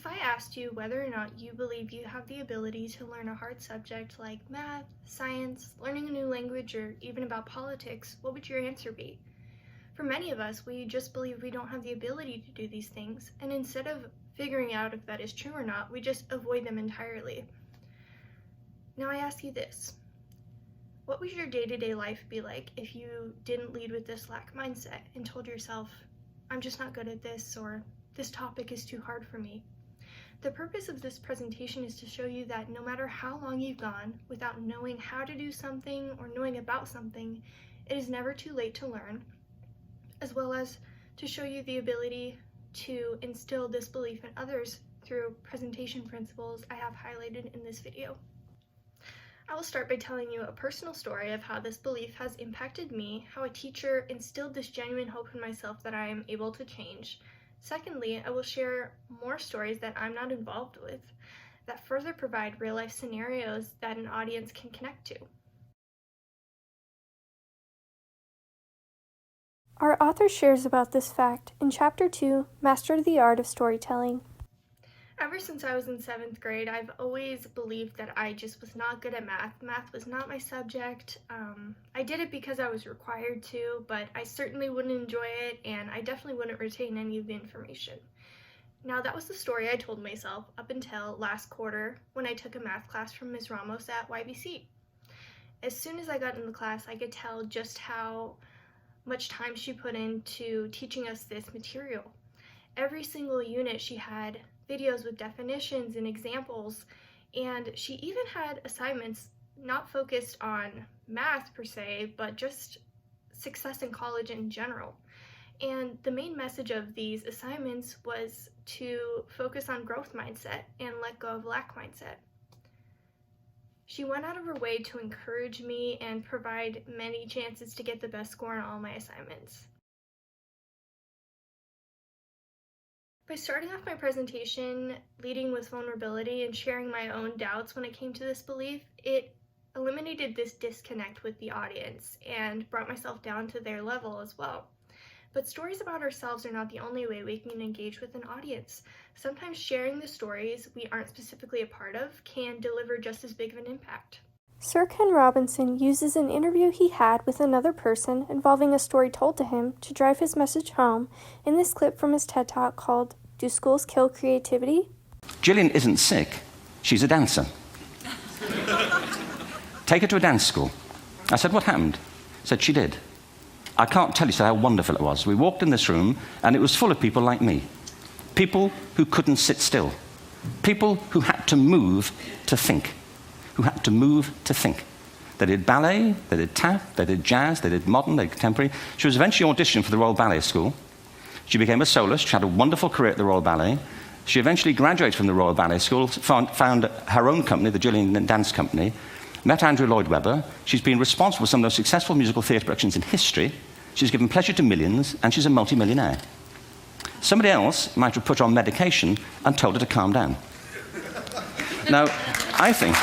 If I asked you whether or not you believe you have the ability to learn a hard subject like math, science, learning a new language, or even about politics, what would your answer be? For many of us, we just believe we don't have the ability to do these things, and instead of figuring out if that is true or not, we just avoid them entirely. Now I ask you this. What would your day-to-day life be like if you didn't lead with this lack mindset and told yourself, I'm just not good at this, or this topic is too hard for me? The purpose of this presentation is to show you that no matter how long you've gone without knowing how to do something or knowing about something, it is never too late to learn, as well as to show you the ability to instill this belief in others through presentation principles I have highlighted in this video. I will start by telling you a personal story of how this belief has impacted me, how a teacher instilled this genuine hope in myself that I am able to change. Secondly, I will share more stories that I'm not involved with that further provide real-life scenarios that an audience can connect to. Our author shares about this fact in Chapter 2, Master the Art of Storytelling. Ever since I was in 7th grade, I've always believed that I just was not good at math. Math was not my subject. I did it because I was required to, but I certainly wouldn't enjoy it, and I definitely wouldn't retain any of the information. Now, that was the story I told myself up until last quarter when I took a math class from Ms. Ramos at YBC. As soon as I got in the class, I could tell just how much time she put into teaching us this material. Every single unit she had videos with definitions and examples, and she even had assignments not focused on math per se, but just success in college in general. And the main message of these assignments was to focus on growth mindset and let go of lack mindset. She went out of her way to encourage me and provide many chances to get the best score on all my assignments. By starting off my presentation, leading with vulnerability and sharing my own doubts when it came to this belief, it eliminated this disconnect with the audience and brought myself down to their level as well. But stories about ourselves are not the only way we can engage with an audience. Sometimes sharing the stories we aren't specifically a part of can deliver just as big of an impact. Sir Ken Robinson uses an interview he had with another person involving a story told to him to drive his message home in this clip from his TED Talk called, Do Schools Kill Creativity? Gillian isn't sick, she's a dancer. Take her to a dance school. I said, what happened? Said she did. I can't tell you how wonderful it was. We walked in this room and it was full of people like me. People who couldn't sit still. People who had to move to think. They did ballet, they did tap, they did jazz, they did modern, they did contemporary. She was eventually auditioned for the Royal Ballet School. She became a soloist. She had a wonderful career at the Royal Ballet. She eventually graduated from the Royal Ballet School, found her own company, the Gillian Dance Company, met Andrew Lloyd Webber. She's been responsible for some of the most successful musical theatre productions in history. She's given pleasure to millions, and she's a multi-millionaire. Somebody else might have put her on medication and told her to calm down. Now, I think...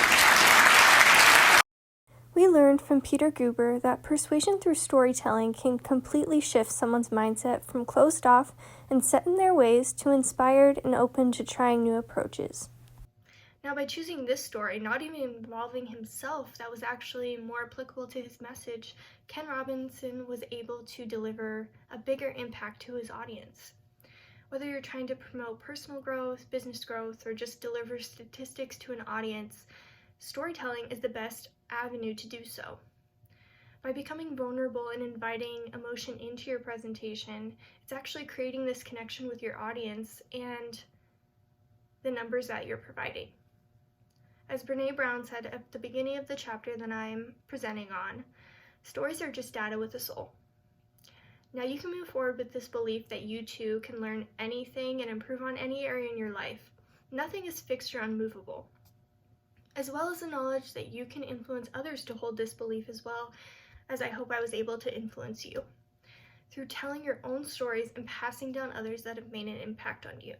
We learned from Peter Guber that persuasion through storytelling can completely shift someone's mindset from closed off and set in their ways to inspired and open to trying new approaches. Now, by choosing this story, not even involving himself, that was actually more applicable to his message, Ken Robinson was able to deliver a bigger impact to his audience. Whether you're trying to promote personal growth, business growth, or just deliver statistics to an audience, storytelling is the best avenue to do so. By becoming vulnerable and inviting emotion into your presentation, it's actually creating this connection with your audience and the numbers that you're providing. As Brene Brown said at the beginning of the chapter that I'm presenting on, stories are just data with a soul. Now you can move forward with this belief that you too can learn anything and improve on any area in your life. Nothing is fixed or unmovable. As well as the knowledge that you can influence others to hold this belief as well, as I hope I was able to influence you, through telling your own stories and passing down others that have made an impact on you.